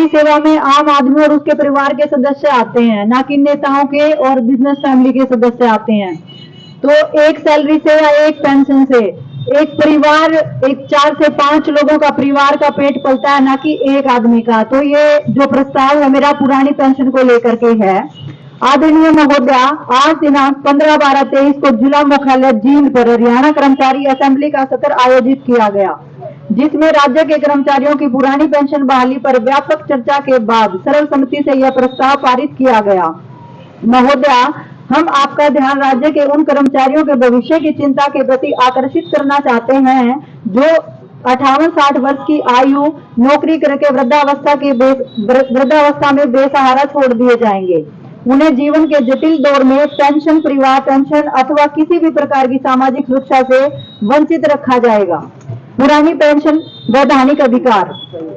सेवा में आम आदमी और उसके परिवार के सदस्य आते हैं, ना कि नेताओं के और बिजनेस फैमिली के सदस्य आते हैं। तो एक सैलरी से या एक पेंशन से एक परिवार, एक 4 से 5 लोगों का परिवार का पेट पलता है, ना कि एक आदमी का। तो ये जो प्रस्ताव है मेरा पुरानी पेंशन को लेकर के है। आदरणीय महोदया, आज दिनांक 15/12/23 को जिला मुख्यालय जींद पर हरियाणा कर्मचारी असेंबली का सत्र आयोजित किया गया, जिसमें राज्य के कर्मचारियों की पुरानी पेंशन बहाली पर व्यापक चर्चा के बाद सर्वसम्मति से यह प्रस्ताव पारित किया गया। महोदया, हम आपका ध्यान राज्य के उन कर्मचारियों के भविष्य की चिंता के प्रति आकर्षित करना चाहते हैं जो 58-60 वर्ष की आयु नौकरी करके वृद्धावस्था में बेसहारा छोड़ दिए जाएंगे। उन्हें जीवन के जटिल दौर में पेंशन, परिवार पेंशन अथवा किसी भी प्रकार की सामाजिक सुरक्षा से वंचित रखा जाएगा। पुरानी पेंशन वैधानिक अधिकार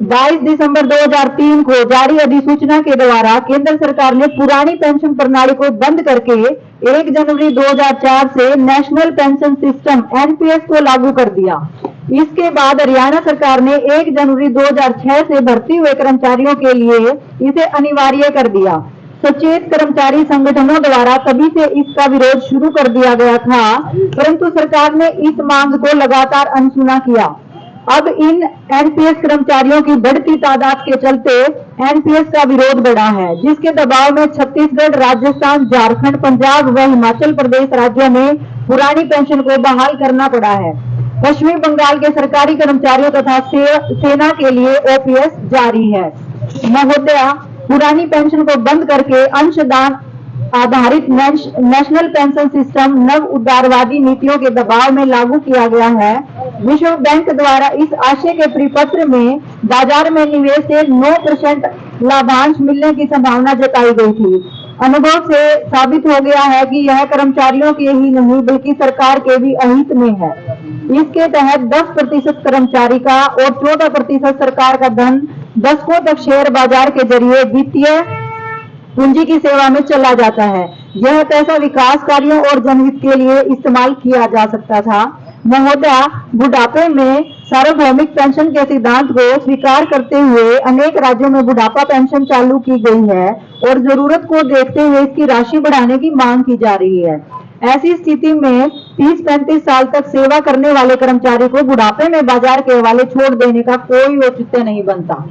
22 दिसंबर 2003 को जारी अधिसूचना के द्वारा केंद्र सरकार ने पुरानी पेंशन प्रणाली को बंद करके 1 जनवरी 2004 से नेशनल पेंशन सिस्टम एनपीएस को लागू कर दिया। इसके बाद हरियाणा सरकार ने 1 जनवरी 2006 से भर्ती हुए कर्मचारियों के लिए इसे अनिवार्य कर दिया। सचेत कर्मचारी संगठनों द्वारा तभी से इसका विरोध शुरू कर दिया गया था, परंतु सरकार ने इस मांग को लगातार अनसुना किया। अब इन एनपीएस कर्मचारियों की बढ़ती तादाद के चलते एनपीएस का विरोध बढ़ा है, जिसके दबाव में छत्तीसगढ़, राजस्थान, झारखंड, पंजाब व हिमाचल प्रदेश राज्यों में पुरानी पेंशन को बहाल करना पड़ा है। पश्चिमी बंगाल के सरकारी कर्मचारियों तथा सेना के लिए ओपीएस जारी है। महोदया, पुरानी पेंशन को बंद करके अंशदान आधारित नेशनल पेंशन सिस्टम नव उदारवादी नीतियों के दबाव में लागू किया गया है। विश्व बैंक द्वारा इस आशय के परिपत्र में बाजार में निवेश से 9% लाभांश मिलने की संभावना जताई गई थी। अनुभव से साबित हो गया है कि यह कर्मचारियों के ही नहीं बल्कि सरकार के भी अहित में है। इसके तहत 10% कर्मचारी का और 14% सरकार का धन दशकों तक शेयर बाजार के जरिए वित्तीय पूंजी की सेवा में चला जाता है। यह पैसा विकास कार्यों और जनहित के लिए इस्तेमाल किया जा सकता था। महोदया, बुढ़ापे में सार्वभौमिक पेंशन के सिद्धांत को स्वीकार करते हुए अनेक राज्यों में बुढ़ापा पेंशन चालू की गई है और जरूरत को देखते हुए इसकी राशि बढ़ाने की मांग की जा रही है। ऐसी स्थिति में 30-35 साल तक सेवा करने वाले कर्मचारी को बुढ़ापे में बाजार के हवाले छोड़ देने का कोई औचित्य नहीं बनता।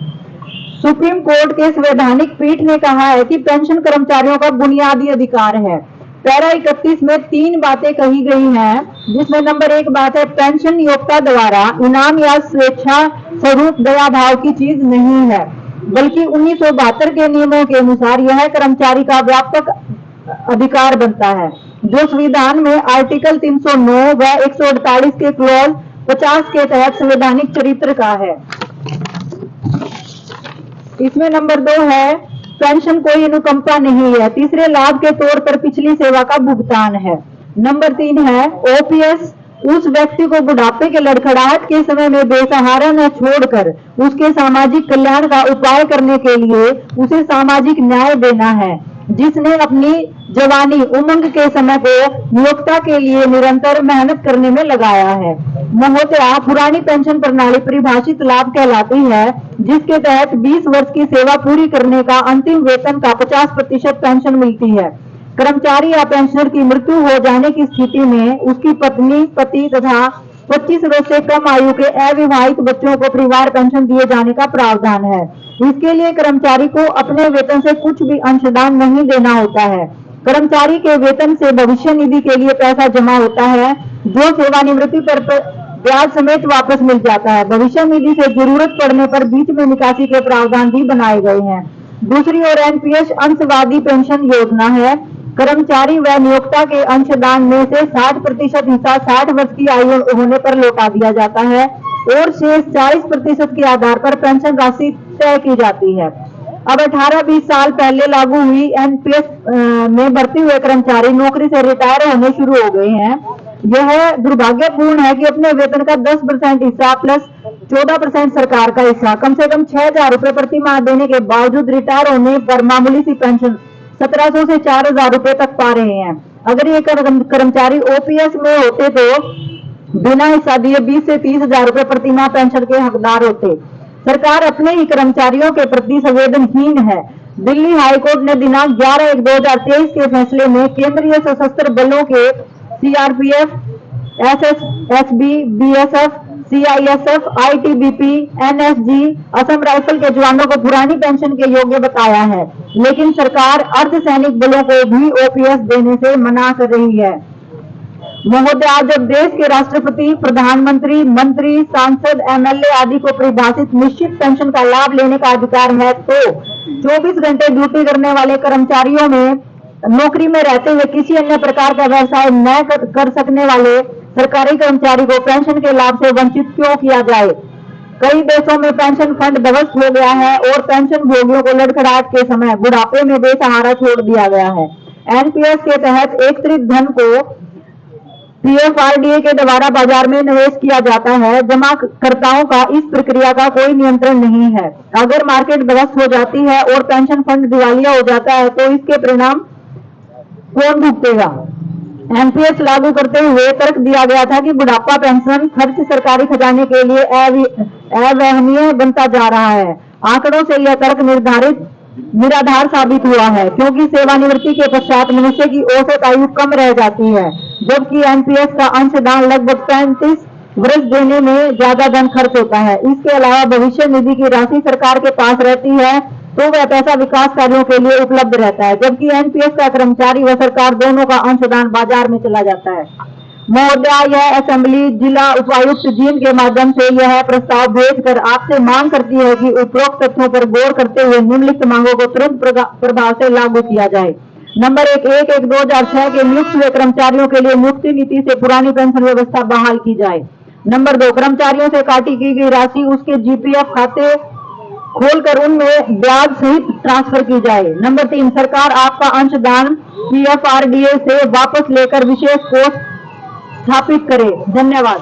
सुप्रीम कोर्ट के संवैधानिक पीठ ने कहा है कि पेंशन कर्मचारियों का बुनियादी अधिकार है। पैरा 31 में 3 बातें कही गई हैं, जिसमें नंबर 1 बात है पेंशन नियोक्ता द्वारा इनाम या स्वेच्छा स्वरूप दया भाव की चीज नहीं है, बल्कि 1972 के नियमों के अनुसार यह कर्मचारी का व्यापक अधिकार बनता है, जो संविधान में आर्टिकल 309 व 148 के क्लॉज 50 के तहत संवैधानिक चरित्र का है। इसमें नंबर 2 है पेंशन कोई अनुकंपा नहीं है, तीसरे लाभ के तौर पर पिछली सेवा का भुगतान है। नंबर 3 है ओपीएस उस व्यक्ति को बुढ़ापे के लड़खड़ाहट के समय में बेसहारा न छोड़कर उसके सामाजिक कल्याण का उपाय करने के लिए उसे सामाजिक न्याय देना है, जिसने अपनी जवानी उमंग के समय को नियोक्ता के लिए निरंतर मेहनत करने में लगाया है। महोदया, पुरानी पेंशन प्रणाली परिभाषित लाभ कहलाती है, जिसके तहत 20 वर्ष की सेवा पूरी करने का अंतिम वेतन का 50% पेंशन मिलती है। कर्मचारी या पेंशनर की मृत्यु हो जाने की स्थिति में उसकी पत्नी, पति तथा 25 वर्ष से कम आयु के अविवाहित बच्चों को परिवार पेंशन दिए जाने का प्रावधान है। इसके लिए कर्मचारी को अपने वेतन से कुछ भी अंशदान नहीं देना होता है। कर्मचारी के वेतन से भविष्य निधि के लिए पैसा जमा होता है, जो सेवानिवृत्ति पर ब्याज समेत वापस मिल जाता है। भविष्य निधि से जरूरत पड़ने पर बीच में निकासी के प्रावधान भी बनाए गए हैं। दूसरी ओर एनपीएस अंशवादी पेंशन योजना है। कर्मचारी व नियोक्ता के अंशदान में से 60% हिस्सा 60 वर्ष की आयु होने पर लौटा दिया जाता है और शेष 40% के आधार पर पेंशन राशि तय की जाती है। अब 18-20 साल पहले लागू हुई एनपीएस में भर्ती हुए कर्मचारी नौकरी से रिटायर होने शुरू हो गए हैं। यह दुर्भाग्यपूर्ण है कि अपने वेतन का 10% हिस्सा प्लस 14% सरकार का हिस्सा कम से कम 6,000 रुपए प्रति माह देने के बावजूद रिटायर होने पर मामूली सी पेंशन 1700 से 4,000 रुपए तक पा रहे हैं। अगर ये कर्मचारी ओपीएस में होते तो बिना हिस्सा दिए 20 से 30,000 रुपए प्रति माह पेंशन के हकदार होते। सरकार अपने ही कर्मचारियों के प्रति संवेदनहीन है। दिल्ली हाईकोर्ट ने दिनांक 11/1/2023 के फैसले में केंद्रीय सशस्त्र बलों के CRPF, SSB, BSF, CISF, ITBP, NSG, Assam rifle के जवानों को पुरानी पेंशन के योग्य बताया है, लेकिन सरकार अर्धसैनिक बलों को भी ओपीएस देने से मना कर रही है। महोदय, आज जब देश के राष्ट्रपति, प्रधानमंत्री, मंत्री, सांसद, एमएलए आदि को परिभाषित निश्चित पेंशन का लाभ लेने का अधिकार है, तो 24 घंटे ड्यूटी करने वाले कर्मचारियों में नौकरी में रहते हुए किसी अन्य प्रकार का व्यवसाय न कर सकने वाले सरकारी कर्मचारी को पेंशन के लाभ से वंचित क्यों किया जाए? कई देशों में पेंशन फंड ध्वस्त हो गया है और पेंशन भोगियों को लड़खड़ाहट के समय बुढ़ापे में बेसहारा छोड़ दिया गया है। एनपीएस के तहत एकत्रित धन को पीएफआरडीए के द्वारा बाजार में निवेश किया जाता है। जमाकर्ताओं का इस प्रक्रिया का कोई नियंत्रण नहीं है। अगर मार्केट ध्वस्त हो जाती है और पेंशन फंड दिवालिया हो जाता है तो इसके परिणाम कौन भुगतेगा? एनपीएस लागू करते हुए तर्क दिया गया था कि बुढ़ापा पेंशन खर्च सरकारी खजाने के लिए अवहनीय बनता जा रहा है। आंकड़ों से यह तर्क निराधार साबित हुआ है, क्योंकि सेवानिवृत्ति के पश्चात मनुष्य की औसत आयु कम रह जाती है, जबकि एनपीएस का अंशदान लगभग 35 वर्ष देने में ज्यादा धन खर्च होता है। इसके अलावा भविष्य निधि की राशि सरकार के पास रहती है तो वह पैसा विकास कार्यों के लिए उपलब्ध रहता है, जबकि एनपीएस का कर्मचारी व सरकार दोनों का अंशदान बाजार में चला जाता है। महोदय, यह असेंबली जिला उपायुक्त जीन के माध्यम से यह प्रस्ताव भेजकर आपसे मांग करती है कि उपरोक्त तथ्यों पर गौर करते हुए निम्नलिखित मांगों को तुरंत प्रभाव से लागू किया जाए। नंबर 1/1/2006 के नियुक्त हुए कर्मचारियों के लिए नियुक्ति नीति से पुरानी पेंशन व्यवस्था बहाल की जाए। नंबर 2, कर्मचारियों से काटी की गई राशि उसके जीपीएफ खाते खोलकर उनमें ब्याज सहित ट्रांसफर की जाए। नंबर 3, सरकार आपका अंशदान पीएफआरडीए से वापस लेकर विशेष कोष स्थापित करे। धन्यवाद।